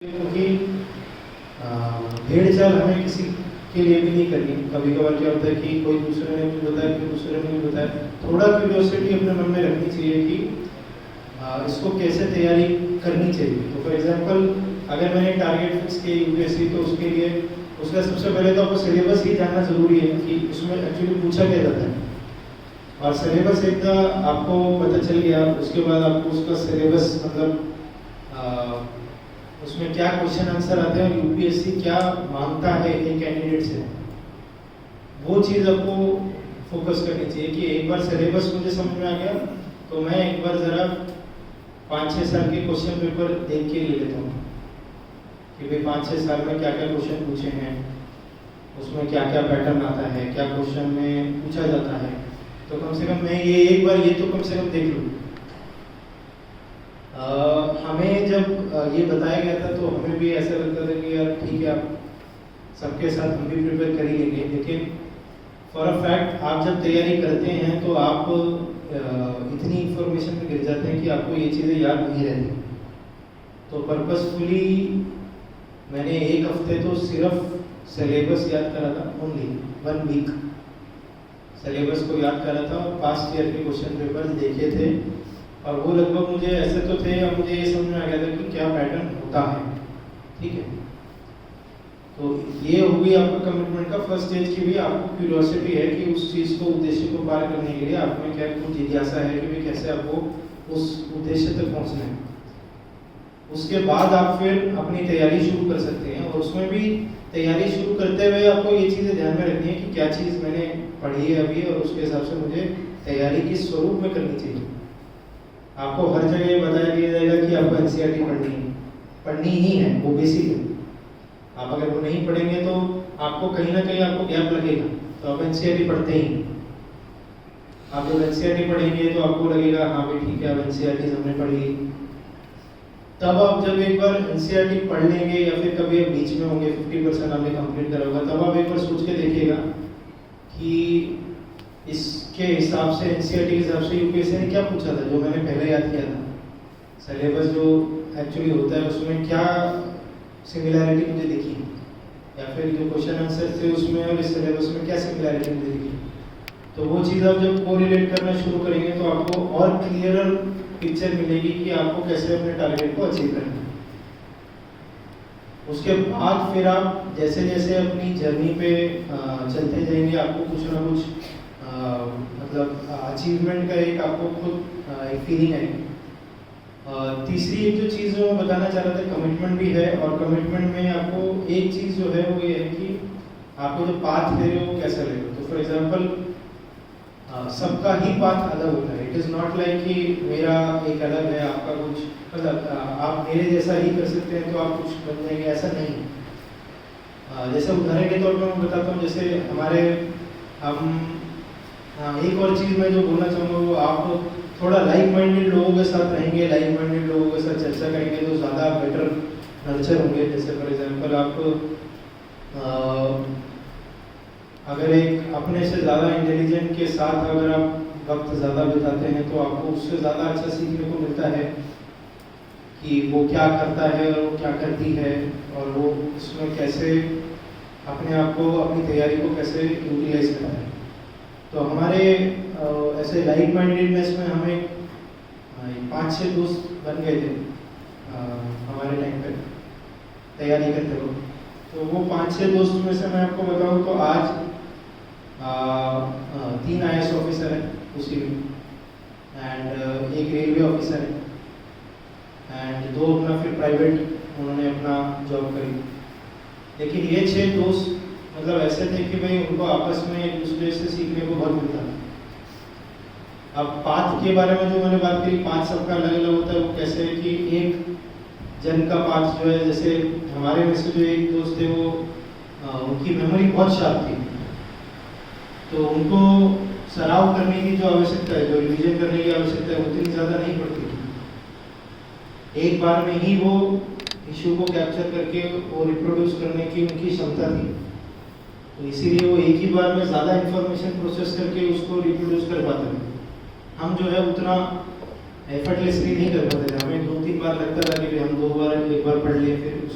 क्योंकि भेड़ चाल हमें किसी के लिए भी नहीं करनी। कभी कभार क्या होता है कि कोई दूसरे ने कुछ बताया, कोई दूसरे ने कुछ बताया, थोड़ा क्यूरियोसिटी अपने मन में रखनी चाहिए कि इसको कैसे तैयारी करनी चाहिए। तो फॉर एग्जांपल अगर मैंने टारगेट फिक्स किया यूपीएससी, तो उसके लिए उसका सबसे पहले तो आपको सिलेबस ही जानना ज़रूरी है कि उसमें एक्चुअली पूछा क्या जाता है। और सिलेबस एक आपको पता चल गया, उसके बाद आपको उसका सिलेबस मतलब उसमें क्या क्वेश्चन आंसर आते हैं, यूपीएससी क्या मांगता है एक कैंडिडेट से, वो चीज़ आपको फोकस करनी चाहिए कि एक बार सिलेबस मुझे समझ में आ गया तो मैं एक बार ज़रा 5-6 साल के क्वेश्चन पेपर देख के ले लेता हूँ कि भाई 5-6 साल में क्या क्या क्वेश्चन पूछे हैं, उसमें क्या क्या पैटर्न आता है, क्या क्वेश्चन में पूछा जाता है। तो कम से कम मैं ये एक बार ये तो कम से कम देख लूँ। हमें जब ये बताया गया था तो हमें भी ऐसा लगता था कि यार ठीक है, आप सबके साथ हम भी प्रिपेयर कर ही लेंगे, लेकिन फॉर अ फैक्ट आप जब तैयारी करते हैं तो आप इतनी इंफॉर्मेशन में गिर जाते हैं कि आपको ये चीज़ें याद नहीं रहती। तो पर्पसफुली मैंने एक हफ्ते तो सिर्फ सिलेबस याद करा था, ओनली 1 वीक सिलेबस को याद करा था और पास्ट ईयर के क्वेश्चन पेपर देखे थे। और वो लगभग मुझे ऐसे तो थे, अब मुझे ये समझ में आ गया था कि क्या पैटर्न होता है। ठीक है, तो ये हो गई आपका कमिटमेंट का फर्स्ट स्टेज की भी आपको क्यूरियोसिटी है कि उस चीज़ को, उद्देश्य को पार करने के लिए आप में क्या कुछ जिज्ञासा है कि भाई कैसे आपको उस उद्देश्य तक पहुंचना है। उसके बाद आप फिर अपनी तैयारी शुरू कर सकते हैं, और उसमें भी तैयारी शुरू करते हुए आपको ये चीज़ें ध्यान में रखनी है कि क्या चीज़ मैंने पढ़ी है अभी, और उसके हिसाब से मुझे तैयारी किस स्वरूप में करनी चाहिए। आपको हर जगह ये बताया दिया जाएगा कि आपको एनसीईआरटी पढ़नी ही है, वो बेसिक है। आप अगर वो नहीं पढ़ेंगे तो आपको कहीं ना कहीं आपको गैप लगेगा, तो आप एनसीईआरटी पढ़ते ही। आप जब एनसीईआरटी पढ़ेंगे तो आपको लगेगा हाँ भाई ठीक है, अब एनसीईआरटी हमने पढ़ी। तब आप जब एक बार एनसीईआरटी पढ़ लेंगे या फिर कभी आप बीच में होंगे, 50% आपने कंप्लीट करा होगा, तब आप एक बार सोच के देखिएगा कि इसके हिसाब से, एनसीईआरटी के हिसाब से यूपीएससी ने क्या पूछा था जो मैंने पहले याद किया था। सिलेबस जो एक्चुअली होता है उसमें क्या सिमिलैरिटी मुझे दिखी, या फिर जो क्वेश्चन आंसर थे उसमें और इस सिलेबस में क्या सिमिलैरिटी मुझे दिखी। तो वो चीज़ आप जब कोरिलेट करना शुरू करेंगे तो आपको और क्लियरर पिक्चर मिलेगी कि आपको कैसे अपने टारगेट को अचीव करना है। उसके बाद फिर आप जैसे जैसे अपनी जर्नी पे चलते जाएंगे, आपको कुछ ना कुछ मतलब अचीवमेंट का एक आपको खुद एक फीलिंग है। तीसरी एक जो चीज़ मैं बताना चाह रहा था, कमिटमेंट भी है, और कमिटमेंट में आपको एक चीज़ जो है वो ये है कि आपको जो पाथ ले रहे हो वो कैसा ले रहे हो। तो फॉर एग्जांपल सबका ही पाथ अलग होता है। इट इज़ नॉट लाइक कि मेरा एक अलग है, आपका कुछ मतलब आप मेरे जैसा ही कर सकते हैं तो आप कुछ बन जाएंगे, ऐसा नहीं। जैसे उदाहरण के तौर पर मैं बताता हूँ, जैसे हमारे हम एक और चीज़ मैं जो बोलना चाहूँगा वो, आप थोड़ा लाइक माइंडेड लोगों के साथ रहेंगे, लाइक माइंडेड लोगों के साथ चर्चा करेंगे तो ज़्यादा बेटर नर्चर होंगे। जैसे फॉर एग्जांपल आप अगर एक अपने से ज़्यादा इंटेलिजेंट के साथ अगर आप वक्त ज़्यादा बिताते हैं तो आपको उससे ज़्यादा अच्छा सीखने को मिलता है कि वो क्या करता है और वो क्या करती है, और वो उसमें कैसे अपने आप को, अपनी तैयारी को कैसे यूटिलाइज करता है। तो हमारे ऐसे लाइक माइंडेडनेस में हमें 5-6 दोस्त बन गए थे हमारे टाइम पे तैयारी करते वक्त। तो वो 5-6 दोस्त में से मैं आपको बताऊं तो आज 3 IAS ऑफिसर हैं उसी में, एंड एक रेलवे ऑफिसर है, एंड 2 अपना फिर प्राइवेट उन्होंने अपना जॉब करी। लेकिन ये 6 दोस्त मतलब ऐसे थे कि भाई उनको आपस में एक दूसरे से सीखने को बहुत मिलता है। अब पाथ के बारे में जो मैंने बात करी, पाथ सबका अलग अलग होता है। वो कैसे है कि एक जन का पाथ जो है, जैसे हमारे में से जो एक दोस्त थे वो उनकी मेमोरी बहुत शार्प थी, तो उनको सराव करने की जो आवश्यकता है, जो रिवीजन करने की आवश्यकता है, उतनी ज़्यादा नहीं पड़ती थी। एक बार में ही वो इशू को कैप्चर करके वो रिप्रोड्यूस करने की उनकी क्षमता थी, तो इसीलिए वो एक ही बार में ज़्यादा इंफॉर्मेशन प्रोसेस करके उसको रिप्रोड्यूस कर पाते थे। हम जो है उतना एफर्टलेसली नहीं कर पाते थे, हमें 2-3 तीन बार लगता था कि भाई हम दो बार एक बार पढ़ लें फिर